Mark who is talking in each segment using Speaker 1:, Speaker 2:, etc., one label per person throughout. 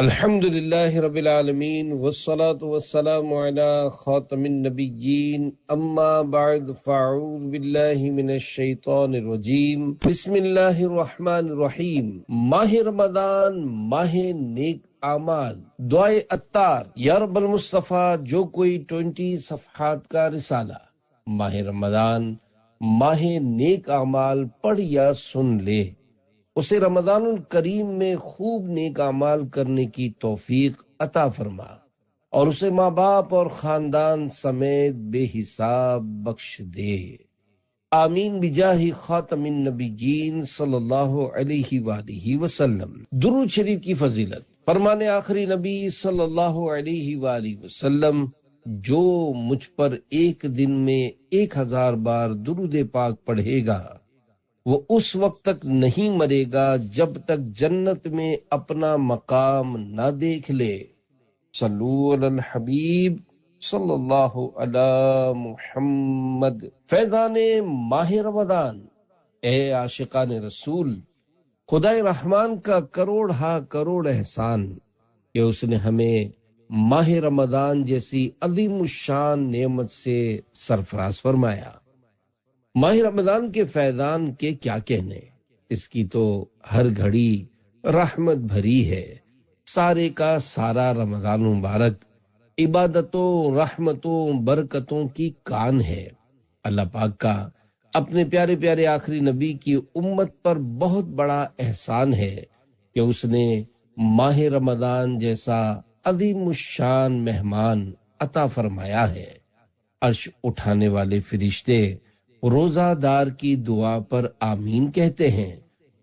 Speaker 1: الحمد للہ رب العالمین والصلاة والسلام علی خاتم النبیین اما بعد فاعوذ باللہ من الشیطان الرجیم بسم اللہ الرحمن الرحیم۔ ماہ رمضان ماہ نیک اعمال، دعائے عطار۔ یا رب المصطفیٰ، جو کوئی 20 صفحات کا رسالہ ماہ رمضان ماہ نیک اعمال پڑھ یا سن لے، اسے رمضان الکریم میں خوب نیک اعمال کرنے کی توفیق عطا فرما، اور اسے ماں باپ اور خاندان سمیت بے حساب بخش دے، آمین بجاہ خاتم النبیین صلی اللہ علیہ وآلہ وسلم۔ درود شریف کی فضیلت۔ فرمان آخری نبی صلی اللہ علیہ وآلہ وسلم، جو مجھ پر ایک دن میں 1000 بار درود پاک پڑھے گا، وہ اس وقت تک نہیں مرے گا جب تک جنت میں اپنا مقام نہ دیکھ لے۔ صلو علی الحبیب صلی اللہ علی محمد۔ فیضان ماہ رمضان۔ اے عاشقان رسول، خدائے رحمان کا کروڑ ہا کروڑ احسان کہ اس نے ہمیں ماہ رمضان جیسی عظیم الشان نعمت سے سرفراز فرمایا۔ ماہ رمضان کے فیضان کے کیا کہنے، اس کی تو ہر گھڑی رحمت بھری ہے۔ سارے کا سارا رمضان مبارک عبادتوں، رحمتوں، برکتوں کی کان ہے۔ اللہ پاک کا اپنے پیارے پیارے آخری نبی کی امت پر بہت بڑا احسان ہے کہ اس نے ماہ رمضان جیسا عظیم الشان مہمان عطا فرمایا ہے۔ عرش اٹھانے والے فرشتے روزہ دار کی دعا پر آمین کہتے ہیں،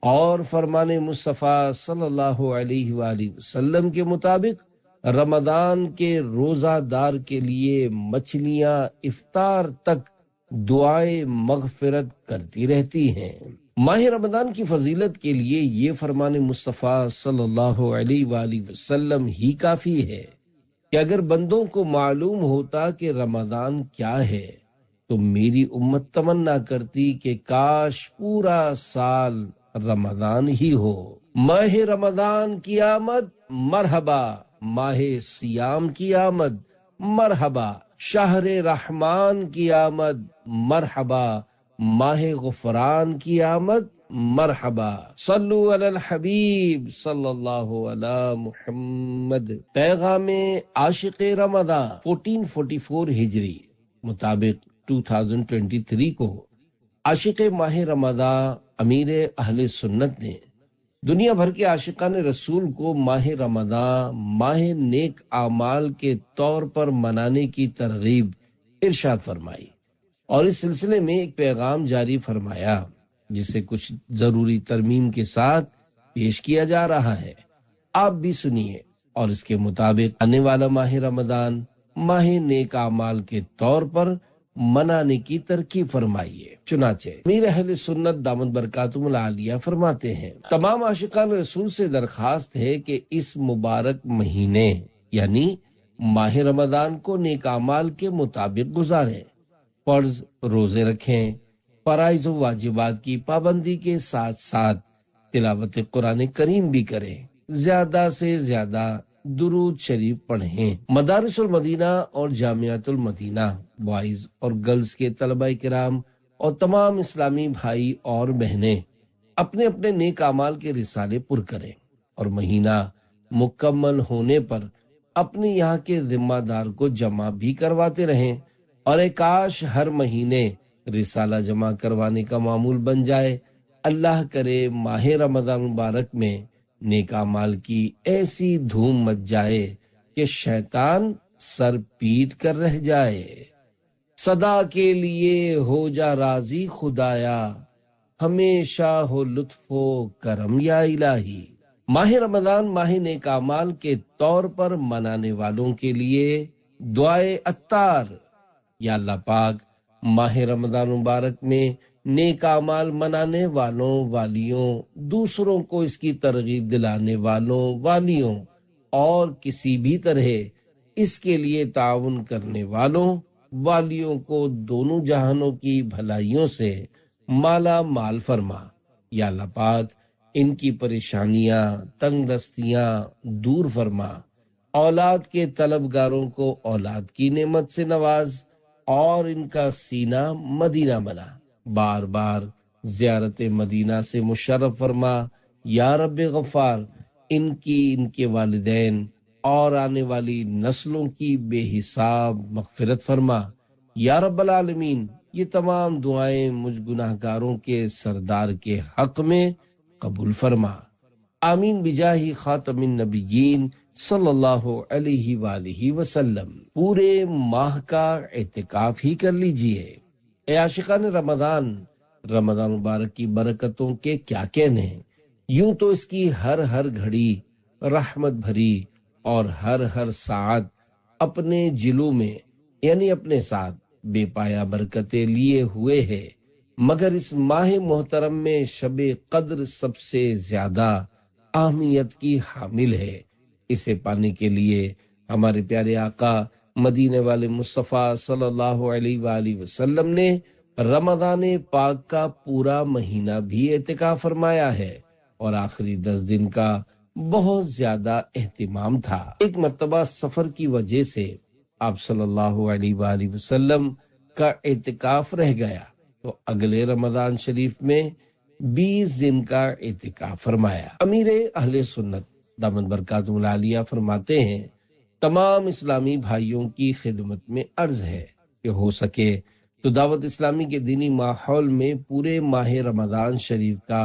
Speaker 1: اور فرمان مصطفیٰ صلی اللہ علیہ وآلہ وسلم کے مطابق رمضان کے روزہ دار کے لیے مچھلیاں افطار تک دعائے مغفرت کرتی رہتی ہیں۔ ماہ رمضان کی فضیلت کے لیے یہ فرمان مصطفیٰ صلی اللہ علیہ وآلہ وسلم ہی کافی ہے کہ اگر بندوں کو معلوم ہوتا کہ رمضان کیا ہے تو میری امت تمنا کرتی کہ کاش پورا سال رمضان ہی ہو۔ ماہ رمضان کی آمد مرحبا، ماہ سیام کی آمد مرحبا، شہر رحمان کی آمد مرحبا، ماہ غفران کی آمد مرحبا۔ صلو علی الحبیب صلی اللہ علی محمد۔ پیغام عاشق رمضان 1444 ہجری مطابق 2023 کو عاشق ماہ رمضان امیر اہل سنت نے دنیا بھر کے عاشقان رسول کو ماہ رمضان ماہ نیک اعمال کے طور پر منانے کی ترغیب ارشاد فرمائی، اور اس سلسلے میں ایک پیغام جاری فرمایا جسے کچھ ضروری ترمیم کے ساتھ پیش کیا جا رہا ہے۔ آپ بھی سنیے، اور اس کے مطابق آنے والا ماہ رمضان ماہ نیک اعمال کے طور پر منانے کی ترغیب فرمائیے۔ چنانچہ امیر اہل سنت دامت برکاتہم العالیہ فرماتے ہیں، تمام عاشقان رسول سے درخواست ہے کہ اس مبارک مہینے یعنی ماہ رمضان کو نیک اعمال کے مطابق گزاریں، فرض روزے رکھیں، فرائض و واجبات کی پابندی کے ساتھ ساتھ تلاوت قرآن کریم بھی کریں، زیادہ سے زیادہ درود شریف پڑھیں۔ مدارس المدینہ اور جامعۃ المدینہ بوائز اور گرلز کے طلبہ کرام اور تمام اسلامی بھائی اور بہنیں اپنے اپنے نیک اعمال کے رسالے پر کریں، اور مہینہ مکمل ہونے پر اپنے یہاں کے ذمہ دار کو جمع بھی کرواتے رہیں، اور ایک کاش ہر مہینے رسالہ جمع کروانے کا معمول بن جائے۔ اللہ کرے ماہ رمضان مبارک میں نیک اعمال کی ایسی دھوم مچ جائے کہ شیطان سر پیٹ کر رہ جائے۔ صدا کے لیے ہو جا راضی خدایا، ہمیشہ ہو لطف و کرم یا الہی۔ ماہ رمضان ماہ نیک اعمال کے طور پر منانے والوں کے لیے دعائے عطار۔ یا اللہ پاک ماہ رمضان مبارک میں نیک اعمال منانے والوں، والیوں، دوسروں کو اس کی ترغیب دلانے والوں، والیوں، اور کسی بھی طرح اس کے لیے تعاون کرنے والوں، والیوں کو دونوں جہانوں کی بھلائیوں سے مالا مال فرما۔ یا اللہ پاک ان کی پریشانیاں، تنگ دستیاں دور فرما، اولاد کے طلبگاروں کو اولاد کی نعمت سے نواز اور ان کا سینہ مدینہ بنا، بار بار زیارت مدینہ سے مشرف فرما۔ یا رب غفار، ان کے والدین اور آنے والی نسلوں کی بے حساب مغفرت فرما۔ یا رب العالمین، یہ تمام دعائیں مجھ گناہ گاروں کے سردار کے حق میں قبول فرما۔ آمین بجاہ خاتم النبیین صلی اللہ علیہ وآلہ وسلم۔ پورے ماہ کا اعتکاف ہی کر لیجئے۔ اے عاشقان رمضان، رمضان مبارک کی برکتوں کے کیا کہنے، یوں تو اس کی ہر گھڑی رحمت بھری اور ہر ساعت اپنے جلو میں یعنی اپنے ساتھ بے پایا برکتیں لیے ہوئے ہے، مگر اس ماہ محترم میں شب قدر سب سے زیادہ اہمیت کی حامل ہے۔ اسے پانے کے لیے ہمارے پیارے آقا مدینے والے مصطفیٰ صلی اللہ علیہ وآلہ وسلم نے رمضان پاک کا پورا مہینہ بھی اعتکاف فرمایا ہے، اور آخری 10 دن کا بہت زیادہ اہتمام تھا۔ ایک مرتبہ سفر کی وجہ سے آپ صلی اللہ علیہ وآلہ وسلم کا اعتکاف رہ گیا، تو اگلے رمضان شریف میں 20 دن کا اعتکاف فرمایا۔ امیر اہل سنت دامت برکاتہ العالیہ فرماتے ہیں، تمام اسلامی بھائیوں کی خدمت میں عرض ہے کہ ہو سکے تو دعوت اسلامی کے دینی ماحول میں پورے ماہ رمضان شریف کا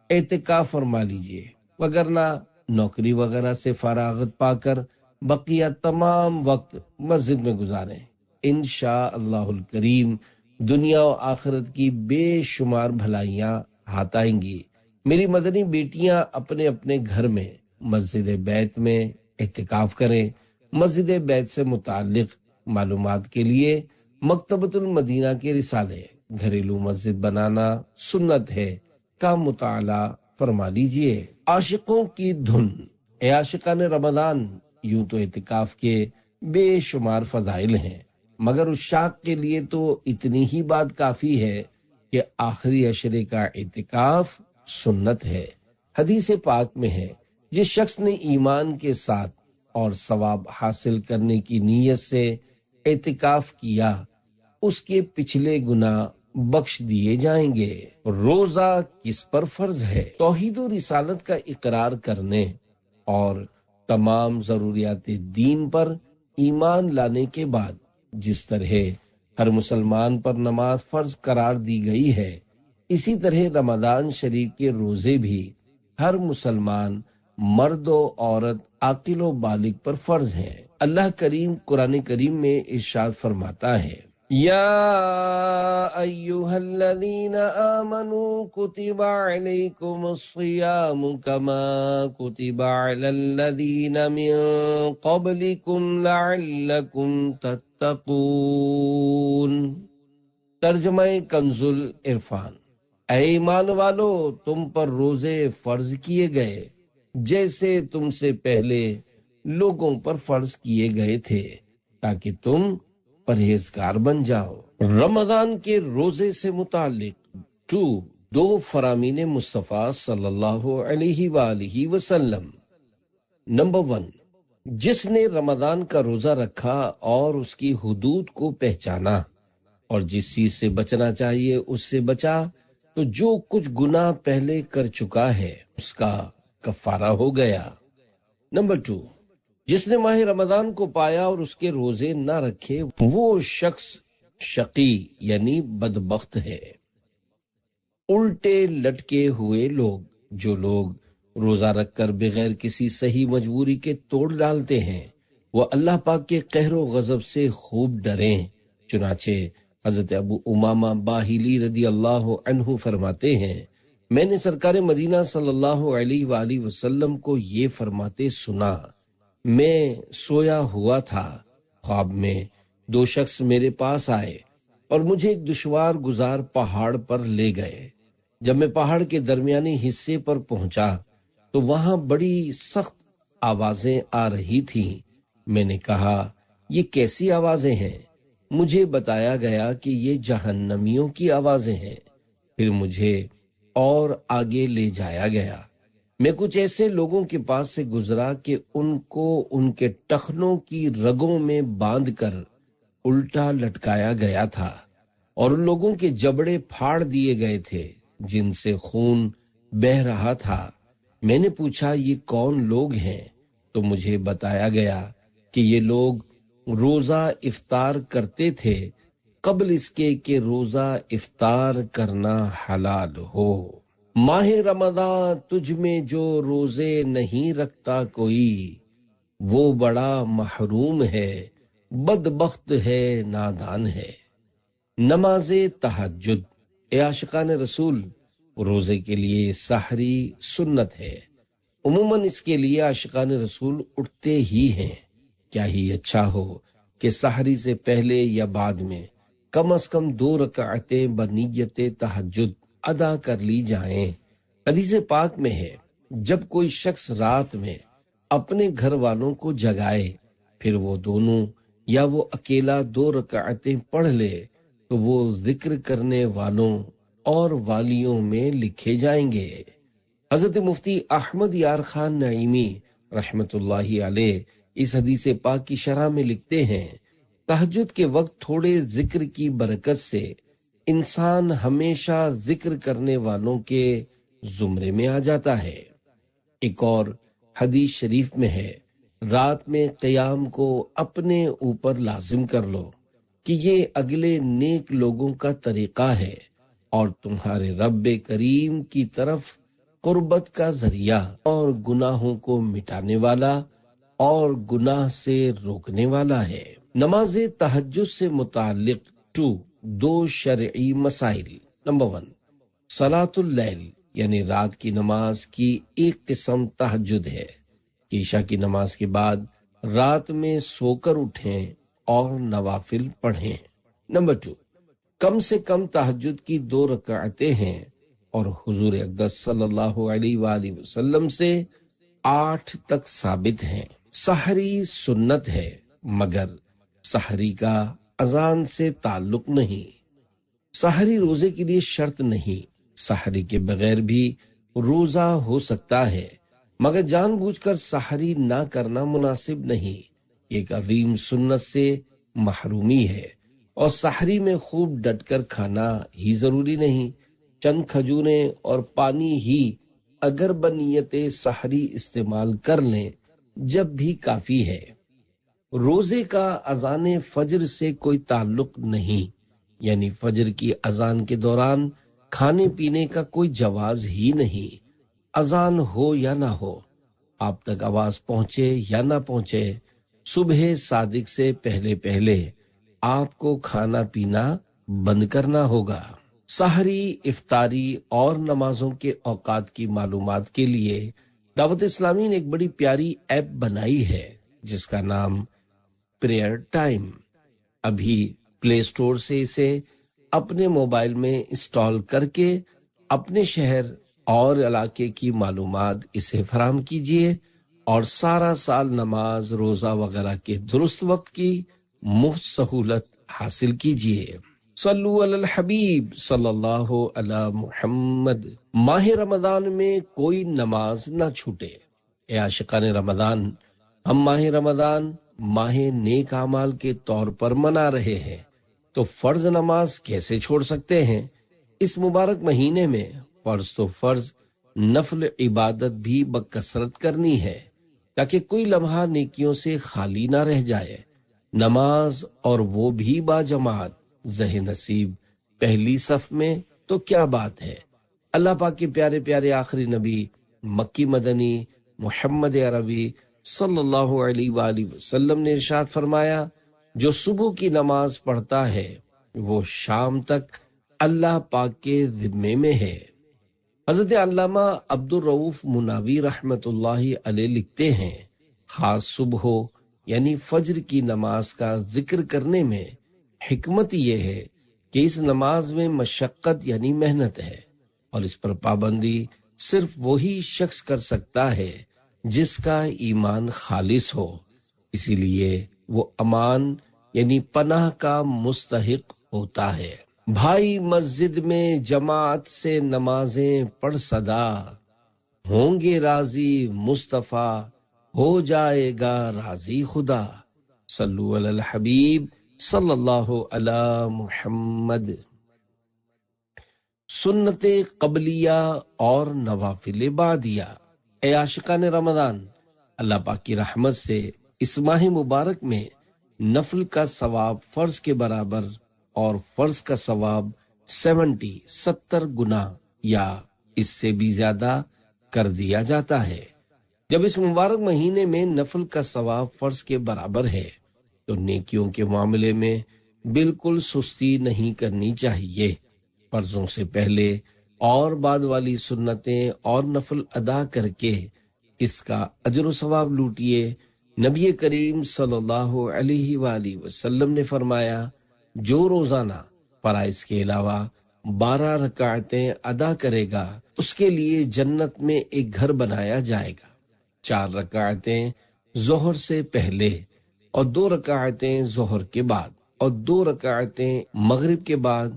Speaker 1: اعتکاف فرما لیجئے، وگرنہ نوکری وغیرہ سے فراغت پا کر بقیہ تمام وقت مسجد میں گزاریں۔ انشاء اللہ الکریم دنیا و آخرت کی بے شمار بھلائیاں ہاتھ آئیں گی۔ میری مدنی بیٹیاں اپنے اپنے گھر میں مسجد بیت میں اعتکاف کریں۔ مسجد بیت سے متعلق معلومات کے لیے مکتبۃ المدینہ کے رسالے گھریلو مسجد بنانا سنت ہے کا مطالعہ فرما لیجئے۔ عاشقوں کی دھن، اے عاشقان رمضان، یوں تو اعتکاف کے بے شمار فضائل ہیں، مگر اس شاق کے لیے تو اتنی ہی بات کافی ہے کہ آخری عشرے کا اعتکاف سنت ہے۔ حدیث پاک میں ہے، جس شخص نے ایمان کے ساتھ اور ثواب حاصل کرنے کی نیت سے اعتکاف کیا، اس کے پچھلے گناہ بخش دیے جائیں گے۔ روزہ کس پر فرض ہے؟ توحید و رسالت کا اقرار کرنے اور تمام ضروریات دین پر ایمان لانے کے بعد جس طرح ہر مسلمان پر نماز فرض قرار دی گئی ہے، اسی طرح رمضان شریف کے روزے بھی ہر مسلمان مرد و عورت عاقل و بالغ پر فرض ہیں۔ اللہ کریم قرآن کریم میں ارشاد فرماتا ہے، یا ایھا الذین آمنوا کتب علیکم الصیام کما کتب علی الذین من قبلکم لعلکم تتقون۔ ترجمہ کنز العرفان، اے ایمان والو، تم پر روزے فرض کیے گئے جیسے تم سے پہلے لوگوں پر فرض کیے گئے تھے، تاکہ تم پرہیزگار بن جاؤ۔ رمضان کے روزے سے متعلق 2 فرامین مصطفیٰ صلی اللہ علیہ وآلہ وسلم۔ نمبر 1، جس نے رمضان کا روزہ رکھا اور اس کی حدود کو پہچانا اور جس چیز سے بچنا چاہیے اس سے بچا، تو جو کچھ گناہ پہلے کر چکا ہے اس کا کفارہ ہو گیا۔ نمبر 2، جس نے ماہ رمضان کو پایا اور اس کے روزے نہ رکھے، وہ شخص شقی یعنی بدبخت ہے۔ الٹے لٹکے ہوئے لوگ، جو لوگ روزہ رکھ کر بغیر کسی صحیح مجبوری کے توڑ ڈالتے ہیں، وہ اللہ پاک کے قہر و غضب سے خوب ڈریں۔ چنانچہ حضرت ابو امامہ باہلی رضی اللہ عنہ فرماتے ہیں، میں نے سرکار مدینہ صلی اللہ علیہ وآلہ وسلم کو یہ فرماتے سنا، میں سویا ہوا تھا، خواب میں 2 شخص میرے پاس آئے اور مجھے ایک دشوار گزار پہاڑ پر لے گئے۔ جب میں پہاڑ کے درمیانی حصے پر پہنچا تو وہاں بڑی سخت آوازیں آ رہی تھیں۔ میں نے کہا، یہ کیسی آوازیں ہیں؟ مجھے بتایا گیا کہ یہ جہنمیوں کی آوازیں ہیں۔ پھر مجھے اور آگے لے جایا گیا۔ میں کچھ ایسے لوگوں کے پاس سے گزرا کہ ان کو ان کے ٹخنوں کی رگوں میں باندھ کر الٹا لٹکایا گیا تھا، اور ان لوگوں کے جبڑے پھاڑ دیے گئے تھے جن سے خون بہہ رہا تھا۔ میں نے پوچھا یہ کون لوگ ہیں؟ تو مجھے بتایا گیا کہ یہ لوگ روزہ افطار کرتے تھے قبل اس کے کہ روزہ افطار کرنا حلال ہو۔ ماہ رمضان تجھ میں جو روزے نہیں رکھتا کوئی، وہ بڑا محروم ہے، بدبخت ہے، نادان ہے۔ نماز تہجد، اے عاشقان رسول، روزے کے لیے سحری سنت ہے۔ عموماً اس کے لیے عاشقان رسول اٹھتے ہی ہیں۔ کیا ہی اچھا ہو کہ سحری سے پہلے یا بعد میں کم از کم 2 رکعتیں بنیت تہجد ادا کر لی جائیں۔ حدیث پاک میں ہے، جب کوئی شخص رات میں اپنے گھر والوں کو جگائے، پھر وہ دونوں یا وہ اکیلا 2 رکعتیں پڑھ لے تو وہ ذکر کرنے والوں اور والیوں میں لکھے جائیں گے۔ حضرت مفتی احمد یار خان نعیمی رحمت اللہ علیہ اس حدیث پاک کی شرح میں لکھتے ہیں، تہجد کے وقت تھوڑے ذکر کی برکت سے انسان ہمیشہ ذکر کرنے والوں کے زمرے میں آ جاتا ہے۔ ایک اور حدیث شریف میں ہے، رات میں قیام کو اپنے اوپر لازم کر لو کہ یہ اگلے نیک لوگوں کا طریقہ ہے اور تمہارے رب کریم کی طرف قربت کا ذریعہ اور گناہوں کو مٹانے والا اور گناہ سے روکنے والا ہے۔ نماز تہجد سے متعلق 2 شرعی مسائل۔ نمبر 1، صلاۃ اللیل یعنی رات کی نماز کی ایک قسم تہجد ہے کہ عشاء کی نماز کے بعد رات میں سو کر اٹھیں اور نوافل پڑھیں۔ نمبر 2، کم سے کم تہجد کی 2 رکعتیں ہیں اور حضور اقدس صلی اللہ علیہ وآلہ وسلم سے 8 تک ثابت ہیں۔ سحری سنت ہے مگر سحری کا اذان سے تعلق نہیں۔ سحری روزے کے لیے شرط نہیں، سحری کے بغیر بھی روزہ ہو سکتا ہے، مگر جان بوجھ کر سحری نہ کرنا مناسب نہیں۔ ایک عظیم سنت سے محرومی ہے، اور سحری میں خوب ڈٹ کر کھانا ہی ضروری نہیں، چند کھجوریں اور پانی ہی اگر بنیت سحری استعمال کر لیں جب بھی کافی ہے۔ روزے کا اذان فجر سے کوئی تعلق نہیں، یعنی فجر کی اذان کے دوران کھانے پینے کا کوئی جواز ہی نہیں۔ اذان ہو یا نہ ہو، آپ تک آواز پہنچے یا نہ پہنچے، صبح صادق سے پہلے پہلے آپ کو کھانا پینا بند کرنا ہوگا۔ سحری، افطاری اور نمازوں کے اوقات کی معلومات کے لیے دعوت اسلامی نے ایک بڑی پیاری ایپ بنائی ہے جس کا نام پریئر ٹائم۔ ابھی پلے اسٹور سے اسے اپنے موبائل میں انسٹال کر کے اپنے شہر اور علاقے کی معلومات اسے فراہم کیجیے اور سارا سال نماز، روزہ وغیرہ کے درست وقت کی مفت سہولت حاصل کیجیے۔ صلو علی الحبیب صلی اللہ علی محمد۔ ماہ رمضان میں کوئی نماز نہ چھوٹے۔ اے عاشقان رمضان، ہم ماہ رمضان ماہ نیک اعمال کے طور پر منا رہے ہیں، تو فرض نماز کیسے چھوڑ سکتے ہیں؟ اس مبارک مہینے میں فرض تو فرض، نفل عبادت بھی بکثرت کرنی ہے تاکہ کوئی لمحہ نیکیوں سے خالی نہ رہ جائے۔ نماز اور وہ بھی با جماعت، زہ نصیب پہلی صف میں، تو کیا بات ہے۔ اللہ پاک کے پیارے پیارے آخری نبی مکی مدنی محمد عربی صلی اللہ علیہ وآلہ وسلم نے ارشاد فرمایا، جو صبح کی نماز پڑھتا ہے وہ شام تک اللہ پاک کے ذمے میں ہے۔ حضرت علامہ عبد الرؤف مناوی رحمت اللہ علیہ لکھتے ہیں، خاص صبح یعنی فجر کی نماز کا ذکر کرنے میں حکمت یہ ہے کہ اس نماز میں مشقت یعنی محنت ہے، اور اس پر پابندی صرف وہی شخص کر سکتا ہے جس کا ایمان خالص ہو، اسی لیے وہ امان یعنی پناہ کا مستحق ہوتا ہے۔ بھائی مسجد میں جماعت سے نمازیں پڑھ صدا، ہوں گے راضی مصطفیٰ، ہو جائے گا راضی خدا۔ صلو علی الحبیب صلی اللہ علی محمد۔ سنت قبلیہ اور نوافل بعدیہ۔ اے عاشقان رمضان، اللہ پاک کی رحمت سے اس ماہ مبارک میں نفل کا ثواب فرض کے برابر اور فرض کا ثواب 70 گنا یا اس سے بھی زیادہ کر دیا جاتا ہے۔ جب اس مبارک مہینے میں نفل کا ثواب فرض کے برابر ہے تو نیکیوں کے معاملے میں بالکل سستی نہیں کرنی چاہیے۔ فرضوں سے پہلے اور بعد والی سنتیں اور نفل ادا کر کے اس کا اجر و ثواب لوٹیے۔ نبی کریم صلی اللہ علیہ وآلہ وسلم نے فرمایا، جو روزانہ فرائض کے علاوہ 12 رکعتیں ادا کرے گا اس کے لیے جنت میں ایک گھر بنایا جائے گا۔ 4 رکعتیں ظہر سے پہلے اور 2 رکعتیں ظہر کے بعد اور 2 رکعتیں مغرب کے بعد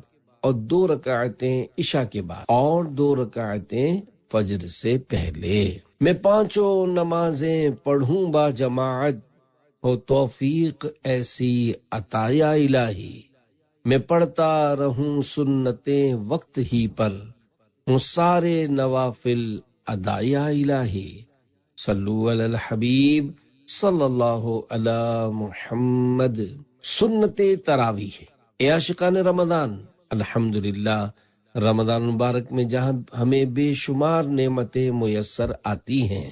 Speaker 1: اور 2 رکعتیں عشاء کے بعد اور 2 رکعتیں فجر سے پہلے۔ میں 5 نمازیں پڑھوں با جماعت، ہو توفیق ایسی عطا یا الہی۔ میں پڑھتا رہوں سنتیں وقت ہی پر، ہوں سارے نوافل ادا یا الہی۔ صلو علی الحبیب صلی اللہ علی محمد۔ سنت تراویح۔ اے عاشقان رمضان، الحمدللہ رمضان مبارک میں جہاں ہمیں بے شمار نعمتیں میسر آتی ہیں،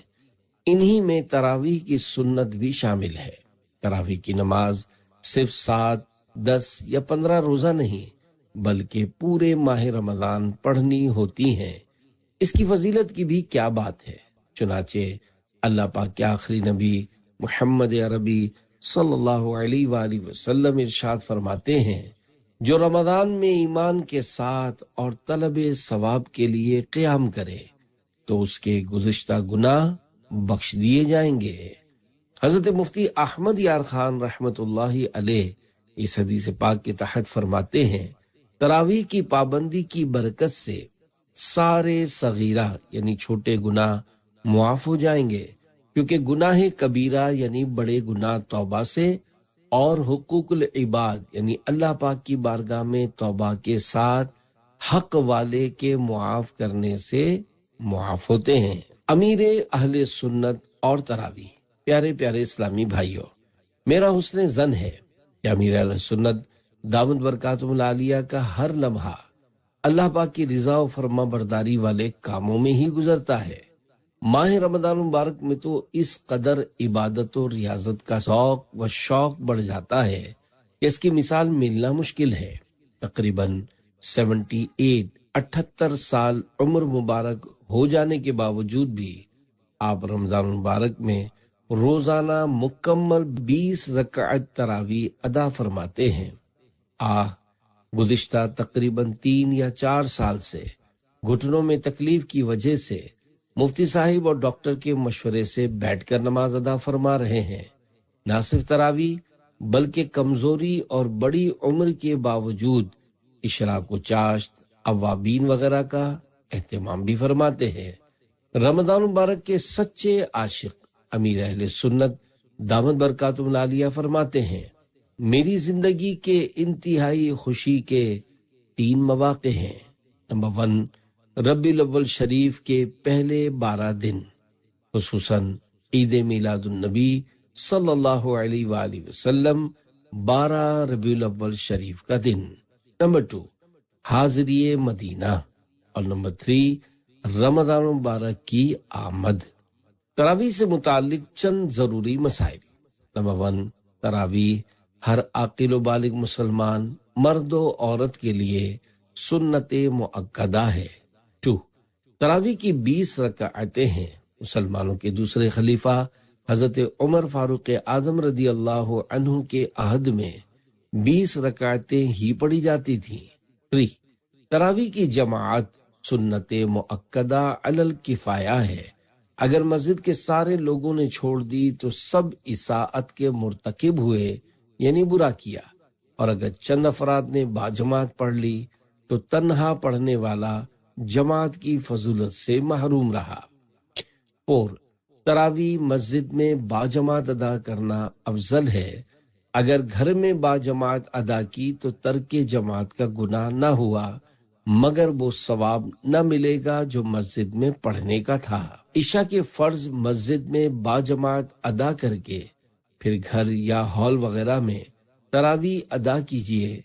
Speaker 1: انہی میں تراویح کی سنت بھی شامل ہے۔ تراویح کی نماز صرف 7، 10 یا 15 روزہ نہیں بلکہ پورے ماہ رمضان پڑھنی ہوتی ہیں۔ اس کی فضیلت کی بھی کیا بات ہے۔ چنانچہ اللہ پاک کے آخری نبی محمد عربی صلی اللہ علیہ وآلہ وسلم ارشاد فرماتے ہیں، جو رمضان میں ایمان کے ساتھ اور طلب ثواب کے لیے قیام کرے تو اس کے گزشتہ گناہ بخش دیے جائیں گے۔ حضرت مفتی احمد یار خان رحمت اللہ علیہ اس حدیث پاک کے تحت فرماتے ہیں، تراویح کی پابندی کی برکت سے سارے صغیرہ یعنی چھوٹے گناہ معاف ہو جائیں گے، کیونکہ گناہ کبیرہ یعنی بڑے گناہ توبہ سے اور حقوق العباد یعنی اللہ پاک کی بارگاہ میں توبہ کے ساتھ حق والے کے معاف کرنے سے معاف ہوتے ہیں۔ امیر اہل سنت اور تراویح۔ پیارے پیارے اسلامی بھائیوں، میرا حسن ظن ہے کہ امیر اہل سنت دامت برکاتہ العالیہ کا ہر لمحہ اللہ پاک کی رضا و فرما برداری والے کاموں میں ہی گزرتا ہے۔ ماہ رمضان مبارک میں تو اس قدر عبادت و ریاضت کا ذوق و شوق بڑھ جاتا ہے کہ اس کی مثال ملنا مشکل ہے۔ تقریباً 78 سال عمر مبارک ہو جانے کے باوجود بھی آپ رمضان مبارک میں روزانہ مکمل 20 رکعت تراویح ادا فرماتے ہیں۔ گزشتہ تقریباً 3 یا 4 سال سے گھٹنوں میں تکلیف کی وجہ سے مفتی صاحب اور ڈاکٹر کے مشورے سے بیٹھ کر نماز ادا فرما رہے ہیں۔ نہ صرف تراویح بلکہ کمزوری اور بڑی عمر کے باوجود اشراق و چاشت، اوابین وغیرہ کا اہتمام بھی فرماتے ہیں۔ رمضان مبارک کے سچے عاشق امیر اہل سنت دامت برکاتہ العالیہ فرماتے ہیں، میری زندگی کے انتہائی خوشی کے 3 مواقع ہیں۔ نمبر 1، ربیع الاول شریف کے پہلے 12 دن، خصوصاً عید میلاد النبی صلی اللہ علیہ وآلہ وسلم 12 ربیع الاول شریف کا دن۔ نمبر 2، حاضری مدینہ، اور نمبر 3، رمضان مبارک کی آمد۔ تراویح سے متعلق چند ضروری مسائل۔ نمبر 1، تراویح ہر عاقل و بالغ مسلمان مرد و عورت کے لیے سنت مؤکدہ ہے۔ 2، تراویح کی 20 رکعتیں ہیں۔ مسلمانوں کے دوسرے خلیفہ حضرت عمر فاروق اعظم رضی اللہ عنہ کے عہد میں 20 رکعتیں ہی پڑھی جاتی تھیں۔ 3، تراویح کی جماعت سنت مؤکدہ علی الکفایہ ہے۔ اگر مسجد کے سارے لوگوں نے چھوڑ دی تو سب اساءت کے مرتکب ہوئے یعنی برا کیا۔ اور اگر چند افراد نے باجماعت پڑھ لی تو تنہا پڑھنے والا جماعت کی فضیلت سے محروم رہا۔ اور تراویح مسجد میں باجماعت ادا کرنا افضل ہے۔ اگر گھر میں باجماعت ادا کی تو ترک جماعت کا گناہ نہ ہوا، مگر وہ ثواب نہ ملے گا جو مسجد میں پڑھنے کا تھا۔ عشاء کے فرض مسجد میں باجماعت ادا کر کے پھر گھر یا ہال وغیرہ میں تراویح ادا کیجیے۔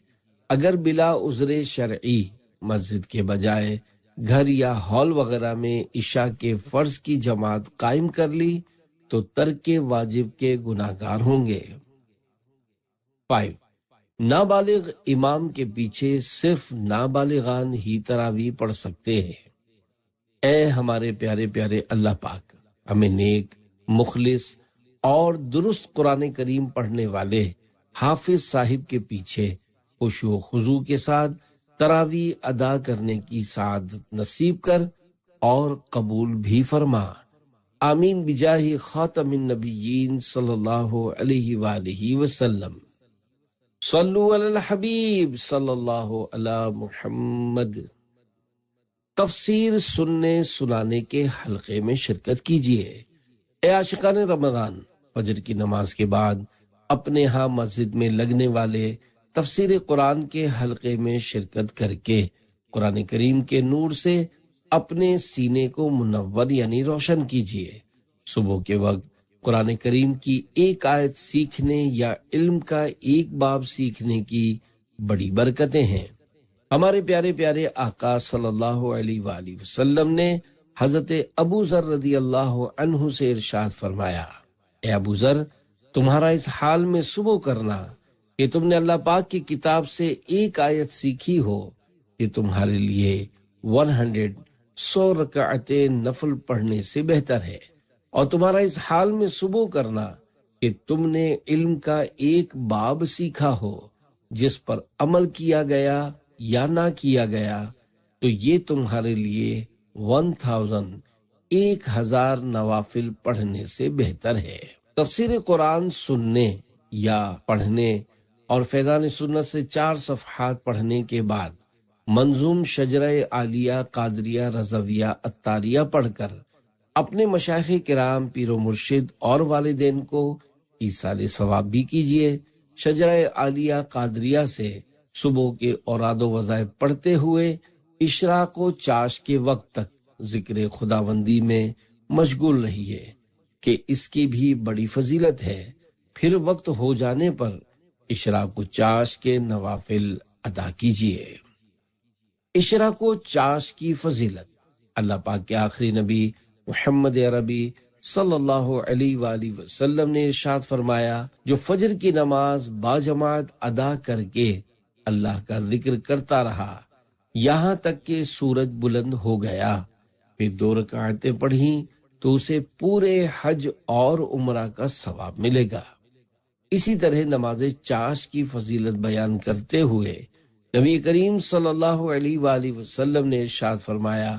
Speaker 1: اگر بلا عذر شرعی مسجد کے بجائے گھر یا ہال وغیرہ میں عشاء کے فرض کی جماعت قائم کر لی تو ترک واجب کے گناہگار ہوں گے۔ 5. نابالغ امام کے پیچھے صرف نابالغان ہی تراویح پڑھ سکتے ہیں۔ اے ہمارے پیارے پیارے اللہ پاک، ہمیں نیک، مخلص اور درست قرآن کریم پڑھنے والے حافظ صاحب کے پیچھے خشوع و خضوع کے ساتھ تراویح ادا کرنے کی سعادت نصیب کر اور قبول بھی فرما۔ آمین بجاہ خاتم النبیین صلی اللہ علیہ وآلہ وسلم۔ صلو علی الحبیب صلی اللہ علی محمد۔ تفسیر سننے سنانے کے حلقے میں شرکت کیجیے۔ اے عاشقان رمضان، فجر کی نماز کے بعد اپنے ہاں مسجد میں لگنے والے تفسیر قرآن کے حلقے میں شرکت کر کے قرآن کریم کے نور سے اپنے سینے کو منور یعنی روشن کیجیے۔ صبح کے وقت قرآن کریم کی ایک آیت سیکھنے یا علم کا ایک باب سیکھنے کی بڑی برکتیں ہیں۔ ہمارے پیارے پیارے آقا صلی اللہ علیہ وآلہ وسلم نے حضرت ابو ذر رضی اللہ عنہ سے ارشاد فرمایا، اے ابو ذر، تمہارا اس حال میں صبح کرنا کہ تم نے اللہ پاک کی کتاب سے ایک آیت سیکھی ہو، یہ تمہارے لیے 100 رکعتیں نفل پڑھنے سے بہتر ہے، اور تمہارا اس حال میں صبح کرنا کہ تم نے علم کا ایک باب سیکھا ہو جس پر عمل کیا گیا یا نہ کیا گیا تو یہ تمہارے لیے 1000 نوافل پڑھنے سے بہتر ہے۔ تفسیر قرآن سننے یا پڑھنے اور فیضان سنت سے 4 صفحات پڑھنے کے بعد منظوم شجرہ عالیہ قادریہ رضویہ عطاریہ پڑھ کر اپنے مشائخ کرام پیر و مرشد اور والدین کو ایصال ثواب بھی کیجیے۔ شجرہ عالیہ قادریہ سے صبح کے اوراد و وظائف پڑھتے ہوئے اشراق و چاش کے وقت تک ذکر خداوندی میں مشغول رہیے کہ اس کی بھی بڑی فضیلت ہے۔ پھر وقت ہو جانے پر اشراق و چاش کے نوافل ادا کیجیے۔ اشراق و چاش کی فضیلت اللہ پاک کے آخری نبی محمد عربی صلی اللہ علیہ وآلہ وسلم نے ارشاد فرمایا، جو فجر کی نماز باجماعت ادا کر کے اللہ کا ذکر کرتا رہا یہاں تک کہ سورج بلند ہو گیا، پھر 2 رکعتیں پڑھیں تو اسے پورے حج اور عمرہ کا ثواب ملے گا۔ اسی طرح نماز چاش کی فضیلت بیان کرتے ہوئے نبی کریم صلی اللہ علیہ وآلہ وسلم نے ارشاد فرمایا،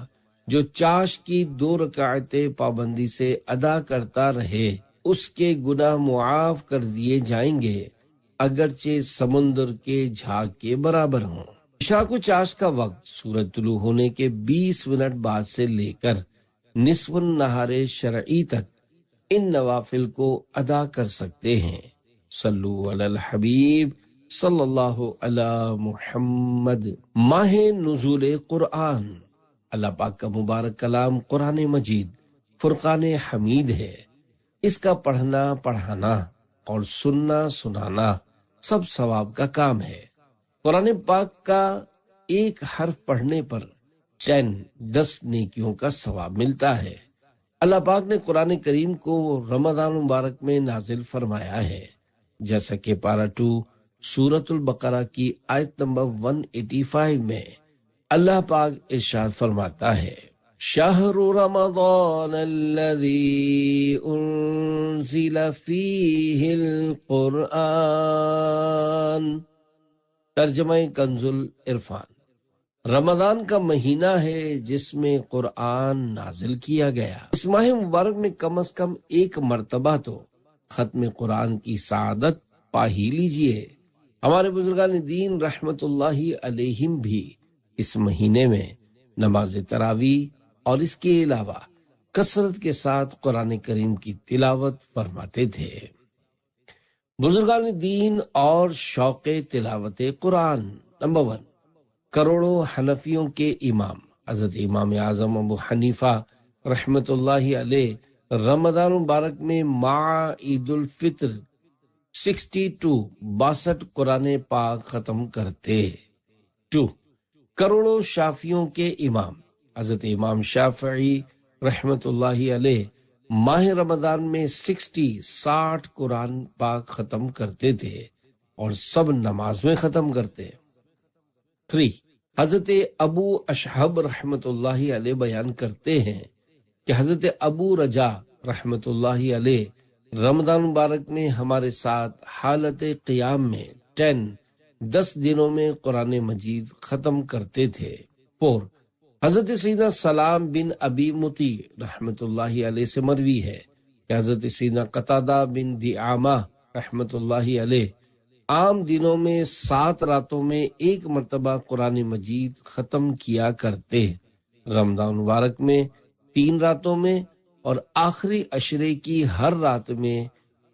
Speaker 1: جو چاش کی 2 رکعتیں پابندی سے ادا کرتا رہے اس کے گناہ معاف کر دیے جائیں گے، اگرچہ سمندر کے جھاگ کے برابر ہوں۔ اشراق و چاش کا وقت سورج طلوع ہونے کے 20 منٹ بعد سے لے کر نصف النہار شرعی تک ان نوافل کو ادا کر سکتے ہیں۔ صلو علی الحبیب صلی اللہ علی محمد۔ ماہ نزول قرآن، اللہ پاک کا مبارک کلام قرآن مجید فرقان حمید ہے۔ اس کا پڑھنا پڑھانا اور سننا سنانا سب ثواب کا کام ہے۔ قرآن پاک کا ایک حرف پڑھنے پر 10 نیکیوں کا ثواب ملتا ہے۔ اللہ پاک نے قرآن کریم کو رمضان مبارک میں نازل فرمایا ہے، جیسا کہ پارہ 2 سورۃ البقرہ کی آیت نمبر 185 میں اللہ پاک ارشاد فرماتا ہے، شہر رمضان الذی انزل فیہ القرآن۔ ترجمہ کنز العرفان، رمضان کا مہینہ ہے جس میں قرآن نازل کیا گیا۔ اس ماہ مبارک میں کم از کم 1 مرتبہ تو ختم قرآن کی سعادت پا ہی لیجیے۔ ہمارے بزرگان دین رحمت اللہ علیہم بھی اس مہینے میں نماز تراویح اور اس کے علاوہ کثرت کے ساتھ قرآن کریم کی تلاوت فرماتے تھے۔ بزرگان دین اور شوق تلاوت قرآن۔ نمبر 1، کروڑوں حنفیوں کے امام حضرت امام اعظم ابو حنیفہ رحمت اللہ علیہ رمضان مبارک میں مع عید الفطر 62 قرآن پاک ختم کرتے۔ 2، کروڑوں شافعیوں کے امام حضرت امام شافعی رحمت اللہ علیہ ماہ رمضان میں 60 قرآن پاک ختم کرتے تھے اور سب نماز میں ختم کرتے۔ 3، حضرت ابو اشہب رحمت اللہ علیہ بیان کرتے ہیں کہ حضرت ابو رجا رحمت اللہ علیہ رمضان مبارک میں ہمارے ساتھ حالت قیام میں 10 دنوں میں قرآن مجید ختم کرتے تھے۔ 4، حضرت سیدنا سلام بن ابی مطیع رحمت اللہ علیہ سے مروی ہے کہ حضرت سیدنا قتادہ بن دعامہ رحمت اللہ علیہ عام دنوں میں 7 راتوں میں 1 مرتبہ قرآن مجید ختم کیا کرتے، رمضان مبارک میں 3 راتوں میں اور آخری عشرے کی ہر رات میں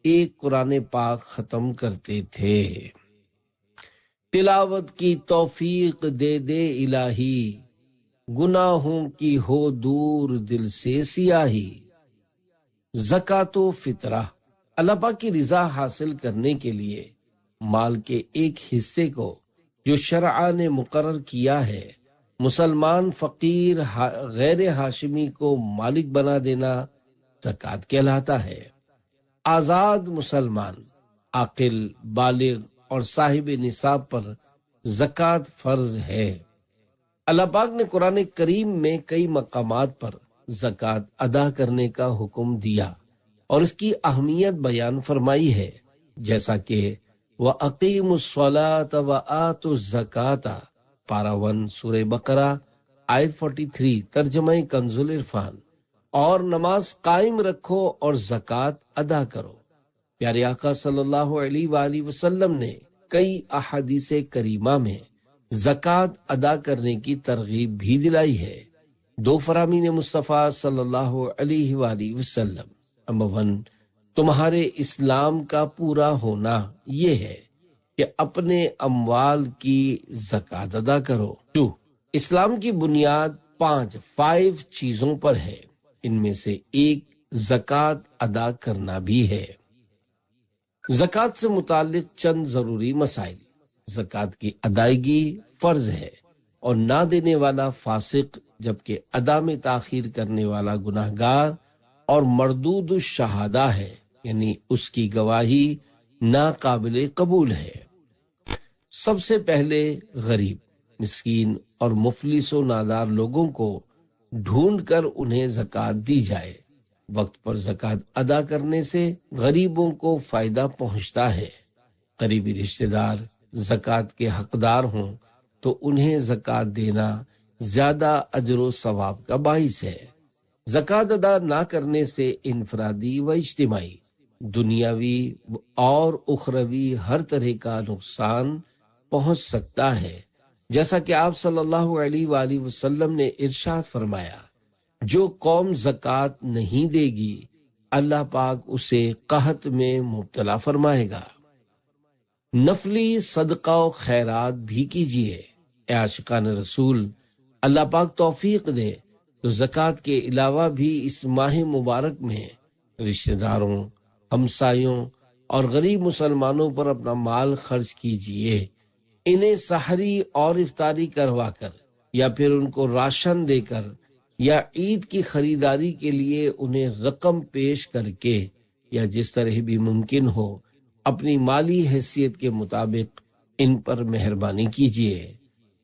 Speaker 1: 1 قرآن پاک ختم کرتے تھے۔ تلاوت کی توفیق دے دے الہی، گناہوں کی ہو دور دل سے سیاہی۔ زکوٰۃ و فطرہ، اللہ پاک کی رضا حاصل کرنے کے لیے مال کے ایک حصے کو جو شرع نے مقرر کیا ہے مسلمان فقیر غیر ہاشمی کو مالک بنا دینا زکوٰۃ کہلاتا ہے۔ آزاد مسلمان عاقل بالغ اور صاحب نصاب پر زکوٰۃ فرض ہے۔ اللہ پاک نے قرآن کریم میں کئی مقامات پر زکوٰۃ ادا کرنے کا حکم دیا اور اس کی اہمیت بیان فرمائی ہے، جیسا کہ وَأَقِيمُوا الصَّلَاةَ وَآتُوا الزَّكَاةَ پارہ 1 سورہ بقرہ آیت 43 ترجمہ کنز العرفان، اور نماز قائم رکھو اور زکوٰۃ ادا کرو۔ پیارے آقا صلی اللہ علیہ وآلہ وسلم نے کئی احادیث کریمہ میں زکوٰۃ ادا کرنے کی ترغیب بھی دلائی ہے۔ 2 فرامین مصطفیٰ صلی اللہ علیہ وآلہ وسلم۔ نمبر 1، تمہارے اسلام کا پورا ہونا یہ ہے کہ اپنے اموال کی زکوٰۃ ادا کرو۔ 2، اسلام کی بنیاد 5 چیزوں پر ہے، ان میں سے ایک زکوٰۃ ادا کرنا بھی ہے۔ زکوٰۃ سے متعلق چند ضروری مسائل۔ زکوٰۃ کی ادائیگی فرض ہے اور نہ دینے والا فاسق، جبکہ ادا میں تاخیر کرنے والا گناہگار اور مردود الشہادہ ہے، یعنی اس کی گواہی ناقابل قبول ہے۔ سب سے پہلے غریب، مسکین اور مفلس و نادار لوگوں کو ڈھونڈ کر انہیں زکوٰۃ دی جائے۔ وقت پر زکوٰۃ ادا کرنے سے غریبوں کو فائدہ پہنچتا ہے۔ قریبی رشتہ دار زکوٰۃ کے حقدار ہوں تو انہیں زکوٰۃ دینا زیادہ اجر و ثواب کا باعث ہے۔ زکوٰۃ ادا نہ کرنے سے انفرادی و اجتماعی، دنیاوی اور اخروی ہر طرح کا نقصان پہنچ سکتا ہے، جیسا کہ آپ صلی اللہ علیہ وآلہ وسلم نے ارشاد فرمایا، جو قوم زکوٰۃ نہیں دے گی اللہ پاک اسے قحط میں مبتلا فرمائے گا۔ نفلی صدقہ و خیرات بھی کیجیے۔ اے عاشقان رسول، اللہ پاک توفیق دے تو زکوٰۃ کے علاوہ بھی اس ماہ مبارک میں رشتہ داروں، ہمسایوں اور غریب مسلمانوں پر اپنا مال خرچ کیجیے۔ انہیں سحری اور افطاری کروا کر یا پھر ان کو راشن دے کر یا عید کی خریداری کے لیے انہیں رقم پیش کر کے یا جس طرح بھی ممکن ہو اپنی مالی حیثیت کے مطابق ان پر مہربانی کیجیے۔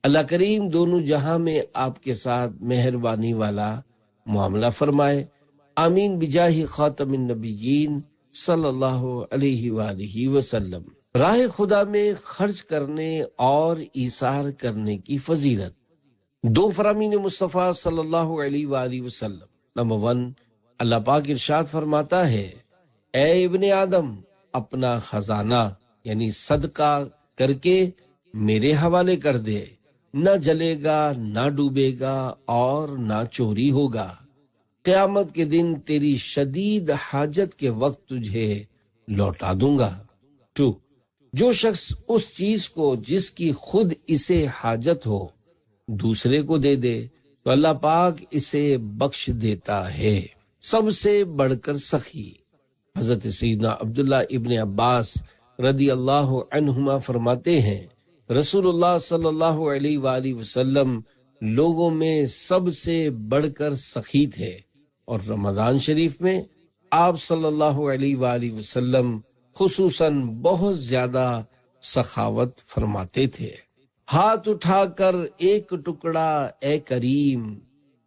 Speaker 1: اللہ کریم دونوں جہاں میں آپ کے ساتھ مہربانی والا معاملہ فرمائے، آمین بجاہ خاتم النبیین صلی اللہ علیہ وآلہ وسلم۔ راہ خدا میں خرچ کرنے اور ایثار کرنے کی فضیلت۔ 2 فرامین مصطفیٰ صلی اللہ علیہ وآلہ وسلم۔ نمبر 1، اللہ پاک ارشاد فرماتا ہے، اے ابن آدم، اپنا خزانہ یعنی صدقہ کر کے میرے حوالے کر دے، نہ جلے گا، نہ ڈوبے گا اور نہ چوری ہوگا۔ قیامت کے دن تیری شدید حاجت کے وقت تجھے لوٹا دوں گا۔ 2، جو شخص اس چیز کو جس کی خود اسے حاجت ہو دوسرے کو دے دے تو اللہ پاک اسے بخش دیتا ہے۔ سب سے بڑھ کر سخی، حضرت سیدنا عبداللہ ابن عباس رضی اللہ عنہما فرماتے ہیں رسول اللہ صلی اللہ علیہ وآلہ وسلم لوگوں میں سب سے بڑھ کر سخی تھے، اور رمضان شریف میں آپ صلی اللہ علیہ وآلہ وسلم خصوصاً بہت زیادہ سخاوت فرماتے تھے۔ ہاتھ اٹھا کر ایک ٹکڑا اے کریم،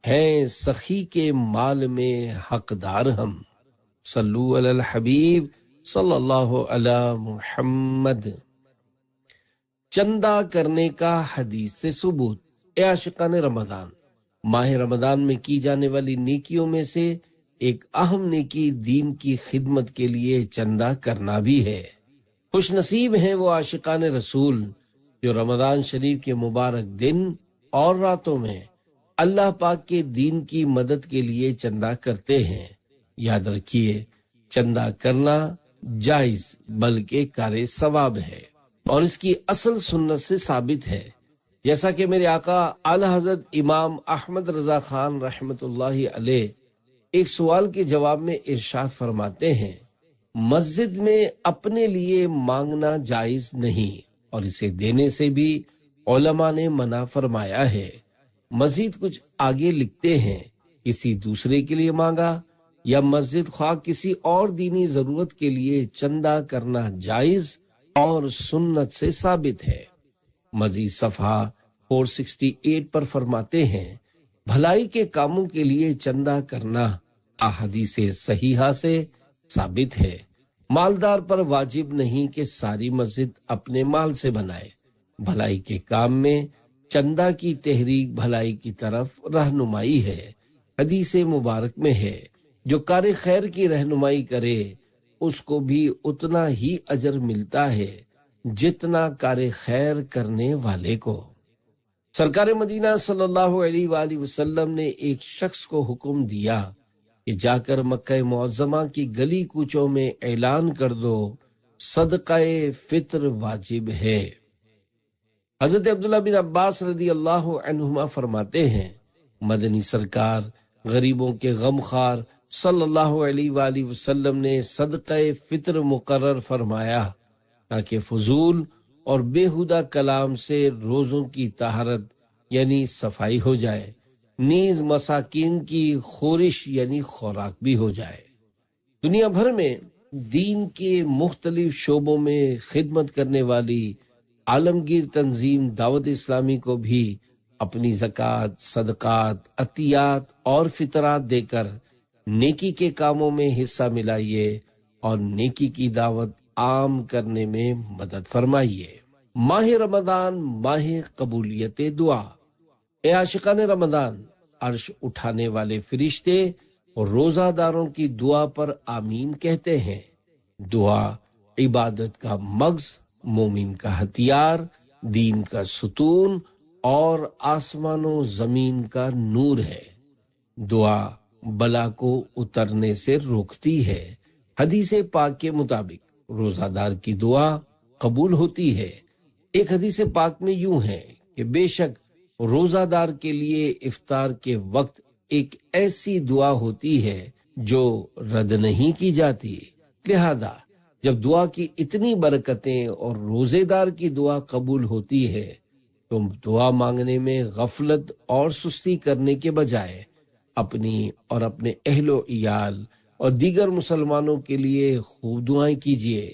Speaker 1: ہیں سخی کے مال میں حقدار ہم۔ صلو علی الحبیب صلی اللہ علی محمد۔ چندہ کرنے کا حدیث سے ثبوت۔ اے عاشقان رمضان، ماہ رمضان میں کی جانے والی نیکیوں میں سے ایک اہم نیکی دین کی خدمت کے لیے چندہ کرنا بھی ہے۔ خوش نصیب ہیں وہ عاشقان رسول جو رمضان شریف کے مبارک دن اور راتوں میں اللہ پاک کے دین کی مدد کے لیے چندہ کرتے ہیں۔ یاد رکھیے، چندہ کرنا جائز بلکہ کار ثواب ہے، اور اس کی اصل سنت سے ثابت ہے، جیسا کہ میرے آقا اعلی حضرت امام احمد رضا خان رحمت اللہ علیہ ایک سوال کے جواب میں ارشاد فرماتے ہیں، مسجد میں اپنے لیے مانگنا جائز نہیں، اور اسے دینے سے بھی علماء نے منع فرمایا ہے۔ مزید کچھ آگے لکھتے ہیں، کسی دوسرے کے لیے مانگا یا مسجد خواہ کسی اور دینی ضرورت کے لیے چندہ کرنا جائز اور سنت سے ثابت ہے۔ مزید صفحہ 468 پر فرماتے ہیں، بھلائی کے کاموں کے لیے چندہ کرنا احادیث صحیحہ سے ثابت ہے۔ مالدار پر واجب نہیں کہ ساری مسجد اپنے مال سے بنائے۔ بھلائی کے کام میں چندہ کی تحریک بھلائی کی طرف رہنمائی ہے۔ حدیث مبارک میں ہے، جو کار خیر کی رہنمائی کرے اس کو بھی اتنا ہی اجر ملتا ہے جتنا کار خیر کرنے والے کو۔ سرکار مدینہ صلی اللہ علیہ وآلہ وسلم نے ایک شخص کو حکم دیا کہ جا کر مکہ معظمہ کی گلی کوچوں میں اعلان کر دو، صدقہ فطر واجب ہے۔ حضرت عبداللہ بن عباس رضی اللہ عنہما فرماتے ہیں، مدنی سرکار غریبوں کے غمخوار صلی اللہ علیہ وآلہ وسلم نے صدقہ فطر مقرر فرمایا تاکہ فضول اور بیہودہ کلام سے روزوں کی طہارت یعنی صفائی ہو جائے، نیز مساکین کی خورش یعنی خوراک بھی ہو جائے۔ دنیا بھر میں دین کے مختلف شعبوں میں خدمت کرنے والی عالمگیر تنظیم دعوت اسلامی کو بھی اپنی زکوٰۃ، صدقات، عطیات اور فطرات دے کر نیکی کے کاموں میں حصہ ملائیے اور نیکی کی دعوت عام کرنے میں مدد فرمائیے۔ ماہ رمضان ماہ قبولیت دعا۔ اے عاشقان رمضان، عرش اٹھانے والے فرشتے اور روزہ داروں کی دعا پر آمین کہتے ہیں۔ دعا عبادت کا مغز، مومن کا ہتھیار، دین کا ستون اور آسمان و زمین کا نور ہے۔ دعا بلا کو اترنے سے روکتی ہے۔ حدیث پاک کے مطابق روزہ دار کی دعا قبول ہوتی ہے۔ ایک حدیث پاک میں یوں ہے کہ بے شک روزہ دار کے لیے افطار کے وقت ایک ایسی دعا ہوتی ہے جو رد نہیں کی جاتی۔ لہذا جب دعا کی اتنی برکتیں اور روزے دار کی دعا قبول ہوتی ہے تو دعا مانگنے میں غفلت اور سستی کرنے کے بجائے اپنی اور اپنے اہل و عیال اور دیگر مسلمانوں کے لیے خوب دعائیں کیجیے۔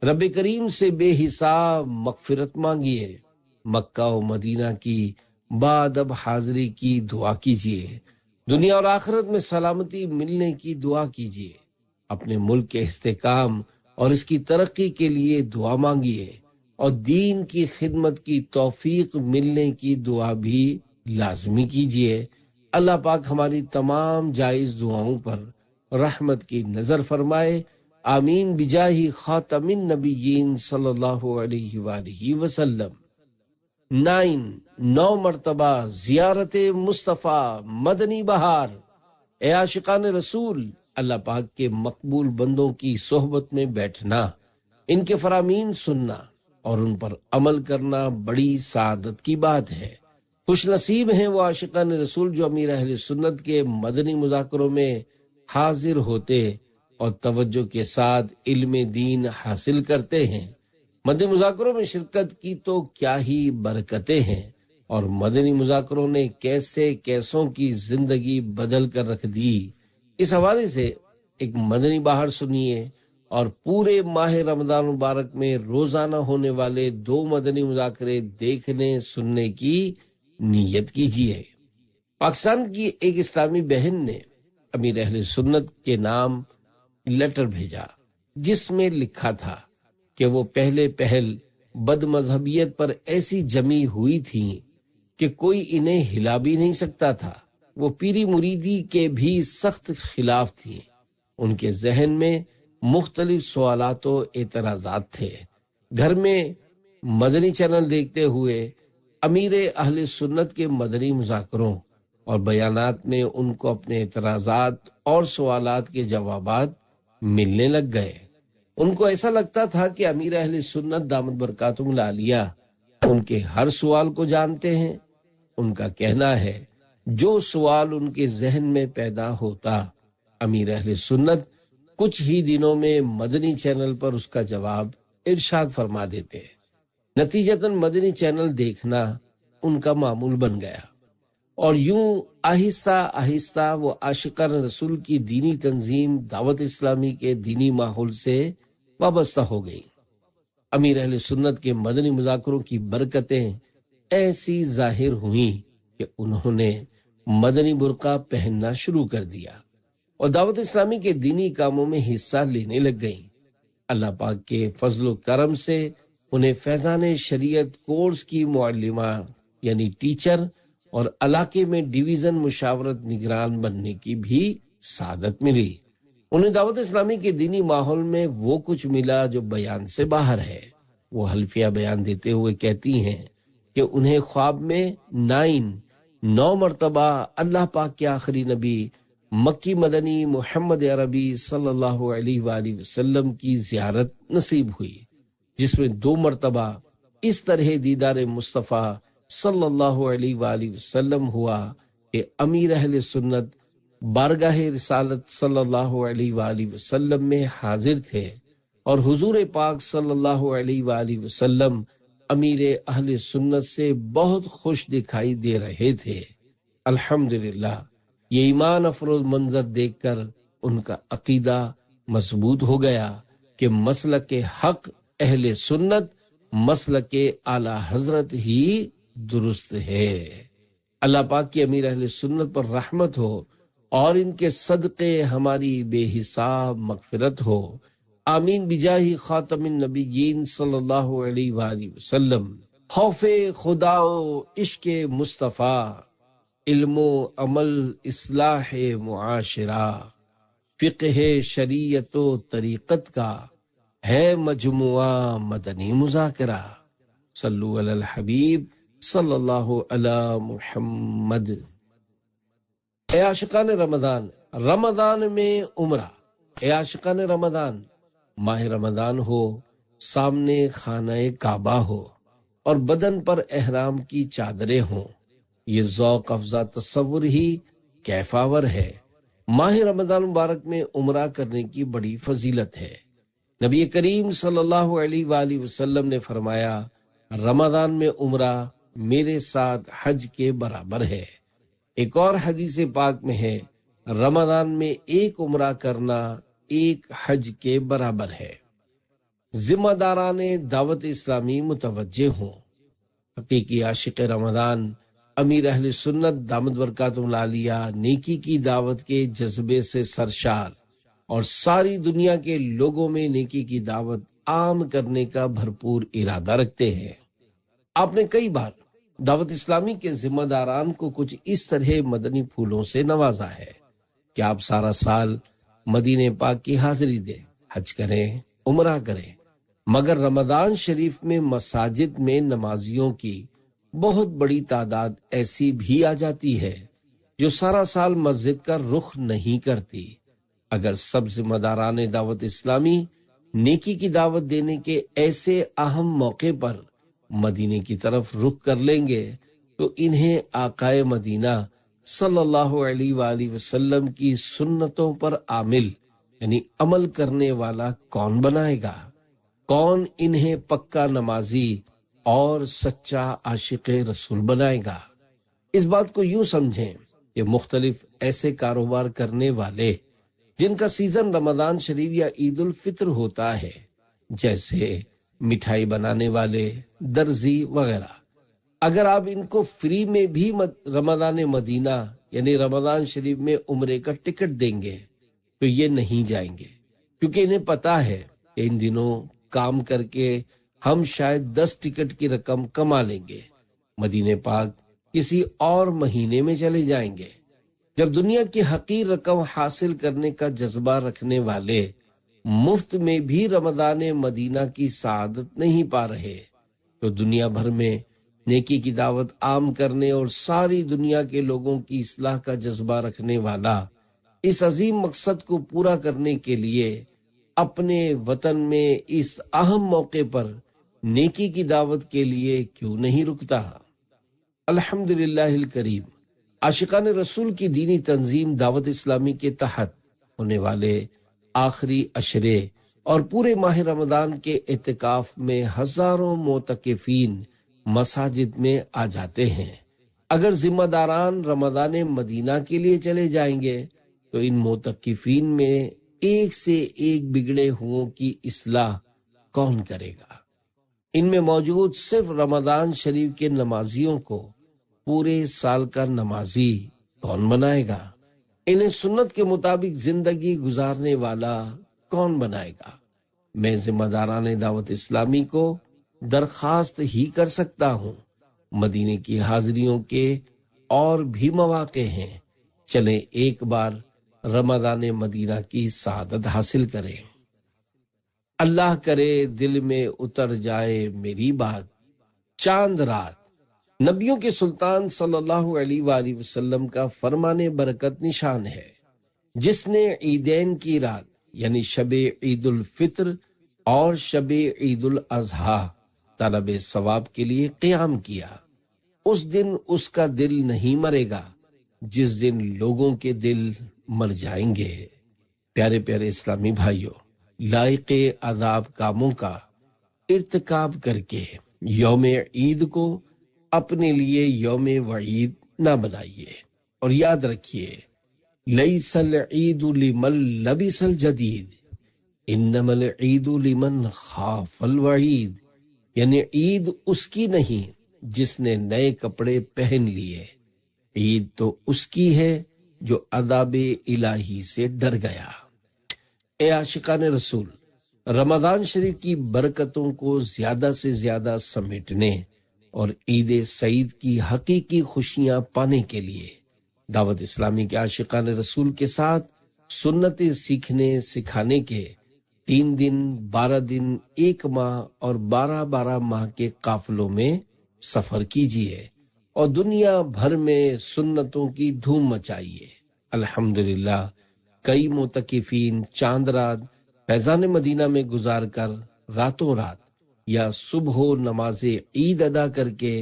Speaker 1: رب کریم سے بے حساب مغفرت مانگیے۔ مکہ و مدینہ کی بادب حاضری کی دعا کیجیے۔ دنیا اور آخرت میں سلامتی ملنے کی دعا کیجیے۔ اپنے ملک کے استحکام اور اس کی ترقی کے لیے دعا مانگیے، اور دین کی خدمت کی توفیق ملنے کی دعا بھی لازمی کیجیے۔ اللہ پاک ہماری تمام جائز دعاؤں پر رحمت کی نظر فرمائے۔ آمین بجاہ خاتم النبیین صلی اللہ علیہ وآلہ وسلم۔ 9 مرتبہ زیارت مصطفیٰ مدنی بہار۔ اے عاشقان رسول، اللہ پاک کے مقبول بندوں کی صحبت میں بیٹھنا، ان کے فرامین سننا اور ان پر عمل کرنا بڑی سعادت کی بات ہے۔ خوش نصیب ہیں وہ عاشقان رسول جو امیر اہل سنت کے مدنی مذاکروں میں حاضر ہوتے اور توجہ کے ساتھ علم دین حاصل کرتے ہیں۔ مدنی مذاکروں میں شرکت کی تو کیا ہی برکتیں ہیں، اور مدنی مذاکروں نے کیسے کیسوں کی زندگی بدل کر رکھ دی۔ اس حوالے سے ایک مدنی بہار سنیے اور پورے ماہ رمضان مبارک میں روزانہ ہونے والے 2 مدنی مذاکرے دیکھنے سننے کی نیت کیجیے۔ پاکستان کی ایک اسلامی بہن نے امیر اہل سنت کے نام لیٹر بھیجا، جس میں لکھا تھا کہ وہ پہل بد مذہبیت پر ایسی جمی ہوئی تھیں کہ کوئی انہیں ہلا بھی نہیں سکتا تھا۔ وہ پیری مریدی کے بھی سخت خلاف تھی۔ ان کے ذہن میں مختلف سوالات و اعتراضات تھے۔ گھر میں مدنی چینل دیکھتے ہوئے امیر اہل سنت کے مدنی مذاکروں اور بیانات میں ان کو اپنے اعتراضات اور سوالات کے جوابات ملنے لگ گئے۔ ان کو ایسا لگتا تھا کہ امیر اہل سنت دامت برکاتہم العالیہ ان کے ہر سوال کو جانتے ہیں۔ ان کا کہنا ہے جو سوال ان کے ذہن میں پیدا ہوتا، امیر اہل سنت کچھ ہی دنوں میں مدنی چینل پر اس کا جواب ارشاد فرما دیتے۔ نتیجتاً مدنی چینل دیکھنا ان کا معمول بن گیا، اور یوں آہستہ آہستہ وہ عاشقان رسول کی دینی تنظیم دعوت اسلامی کے دینی ماحول سے وابستہ ہو گئی۔ امیر اہل سنت کے مدنی مذاکروں کی برکتیں ایسی ظاہر ہوئیں کہ انہوں نے مدنی برقع پہننا شروع کر دیا اور دعوت اسلامی کے دینی کاموں میں حصہ لینے لگ گئیں۔ اللہ پاک کے فضل و کرم سے انہیں فیضان شریعت کورس کی معلمہ یعنی ٹیچر اور علاقے میں ڈویژن مشاورت نگران بننے کی بھی سعادت ملی۔ انہیں دعوت اسلامی کے دینی ماحول میں وہ کچھ ملا جو بیان سے باہر ہے۔ وہ حلفیہ بیان دیتے ہوئے کہتی ہیں کہ انہیں خواب میں 9 مرتبہ اللہ پاک کے آخری نبی مکی مدنی محمد عربی صلی اللہ علیہ وآلہ وسلم کی زیارت نصیب ہوئی، جس میں 2 مرتبہ اس طرح دیدار مصطفیٰ صلی اللہ علیہ وآلہ وسلم ہوا کہ امیر اہل سنت بارگاہ رسالت صلی اللہ علیہ وآلہ وسلم میں حاضر تھے، اور حضور پاک صلی اللہ علیہ وآلہ وسلم امیر اہل سنت سے بہت خوش دکھائی دے رہے تھے۔ الحمدللہ یہ ایمان افروز منظر دیکھ کر ان کا عقیدہ مضبوط ہو گیا کہ مسلک حق اہل سنت مسلک اعلی حضرت ہی درست ہے۔ اللہ پاک کی امیر اہل سنت پر رحمت ہو اور ان کے صدقے ہماری بے حساب مغفرت ہو۔ آمین بجاہ خاتم النبیین صلی اللہ علیہ وآلہ وسلم۔ خوف خدا و عشق مصطفیٰ، علم و عمل اصلاح معاشرہ، فقہ شریعت و طریقت کا ہے مجموعہ مدنی مذاکرہ۔ صلو علی الحبیب صلی اللہ علی محمد۔ اے عاشقان رمضان، رمضان میں عمرہ۔ اے عاشقان رمضان، ماہ رمضان ہو، سامنے خانہ کعبہ ہو اور بدن پر احرام کی چادریں ہوں، یہ ذوق افزا تصور ہی کیفاور ہے۔ ماہ رمضان مبارک میں عمرہ کرنے کی بڑی فضیلت ہے۔ نبی کریم صلی اللہ علیہ وآلہ وسلم نے فرمایا، رمضان میں عمرہ میرے ساتھ حج کے برابر ہے۔ ایک اور حدیث پاک میں ہے، رمضان میں ایک عمرہ کرنا ایک حج کے برابر ہے۔ ذمہ داران دعوت اسلامی متوجہ ہوں۔ حقیقی عاشق رمضان امیر اہل سنت دامت برکاتہم العالیہ نیکی کی دعوت کے جذبے سے سرشار اور ساری دنیا کے لوگوں میں نیکی کی دعوت عام کرنے کا بھرپور ارادہ رکھتے ہیں۔ آپ نے کئی بار دعوت اسلامی کے ذمہ داران کو کچھ اس طرح مدنی پھولوں سے نوازا ہے کہ آپ سارا سال مدینہ پاک کی حاضری دیں حج کریں، عمرہ کریں، مگر رمضان شریف میں مساجد میں نمازیوں کی بہت بڑی تعداد ایسی بھی آ جاتی ہے جو سارا سال مسجد کا رخ نہیں کرتی۔ اگر سب ذمہ داران دعوت اسلامی نیکی کی دعوت دینے کے ایسے اہم موقع پر مدینے کی طرف رخ کر لیں گے تو انہیں آقائے مدینہ صلی اللہ علیہ وآلہ وسلم کی سنتوں پر عامل یعنی عمل کرنے والا کون بنائے گا؟ کون انہیں پکا نمازی اور سچا عاشق رسول بنائے گا؟ اس بات کو یوں سمجھیں کہ مختلف ایسے کاروبار کرنے والے جن کا سیزن رمضان شریف یا عید الفطر ہوتا ہے، جیسے مٹھائی بنانے والے، درزی وغیرہ، اگر آپ ان کو فری میں بھی رمضان مدینہ یعنی رمضان شریف میں عمرے کا ٹکٹ دیں گے تو یہ نہیں جائیں گے، کیونکہ انہیں پتا ہے کہ ان دنوں کام کر کے ہم شاید 10 ٹکٹ کی رقم کما لیں گے، مدینے پاک کسی اور مہینے میں چلے جائیں گے۔ جب دنیا کی حقیر رقم حاصل کرنے کا جذبہ رکھنے والے مفت میں بھی رمضان مدینہ کی سعادت نہیں پا رہے تو دنیا بھر میں نیکی کی دعوت عام کرنے اور ساری دنیا کے لوگوں کی اصلاح کا جذبہ رکھنے والا اس عظیم مقصد کو پورا کرنے کے لیے اپنے وطن میں اس اہم موقع پر نیکی کی دعوت کے لیے کیوں نہیں رکتا؟ الحمدللہ الکریم، عاشقان رسول کی دینی تنظیم دعوت اسلامی کے تحت ہونے والے آخری عشرے اور پورے ماہ رمضان کے اعتکاف میں ہزاروں معتکفین مساجد میں آ جاتے ہیں۔ اگر ذمہ داران رمضان مدینہ کے لیے چلے جائیں گے تو ان معتکفین میں ایک سے ایک بگڑے ہوئوں کی اصلاح کون کرے گا؟ ان میں موجود صرف رمضان شریف کے نمازیوں کو پورے سال کا نمازی کون بنائے گا؟ انہیں سنت کے مطابق زندگی گزارنے والا کون بنائے گا؟ میں ذمہ داران دعوت اسلامی کو درخواست ہی کر سکتا ہوں، مدینے کی حاضریوں کے اور بھی مواقع ہیں، چلیں ایک بار رمضان مدینہ کی سعادت حاصل کریں۔ اللہ کرے دل میں اتر جائے میری بات، چاند رات نبیوں کے سلطان صلی اللہ علیہ وآلہ وسلم کا فرمان برکت نشان ہے، جس نے عیدین کی رات یعنی شب عید الفطر اور شب عید الاضحیٰ طلب ثواب کے لیے قیام کیا، اس دن اس کا دل نہیں مرے گا جس دن لوگوں کے دل مر جائیں گے۔ پیارے پیارے اسلامی بھائیوں، لائق عذاب کاموں کا ارتکاب کر کے یوم عید کو اپنے لیے یوم وعید نہ بنائیے، اور یاد رکھیے لیس العید لمن لبس الجدید انما العید لمن خاف الوعید، یعنی عید اس کی نہیں جس نے نئے کپڑے پہن لیے، عید تو اس کی ہے جو عذاب الہی سے ڈر گیا۔ اے عاشقان رسول، رمضان شریف کی برکتوں کو زیادہ سے زیادہ سمیٹنے اور عید سعید کی حقیقی خوشیاں پانے کے لیے دعوت اسلامی کے عاشقان رسول کے ساتھ سنتیں سیکھنے سکھانے کے 3 دن، 12 دن، 1 ماہ اور 12 ماہ کے قافلوں میں سفر کیجیے اور دنیا بھر میں سنتوں کی دھوم مچائیے۔ الحمدللہ کئی معتکفین چاند رات فیضان مدینہ میں گزار کر راتوں رات یا صبح نماز عید ادا کر کے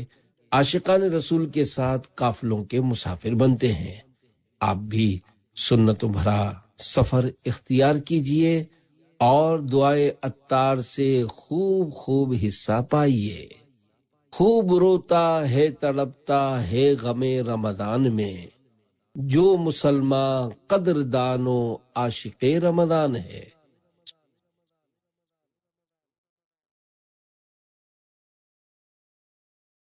Speaker 1: عاشقان رسول کے ساتھ قافلوں کے مسافر بنتے ہیں۔ آپ بھی سنتوں بھرا سفر اختیار کیجیے اور دعائے عطار سے خوب حصہ پائیے۔ خوب روتا ہے تڑپتا ہے غم رمضان میں، جو مسلمان قدردان و عاشق رمضان ہے۔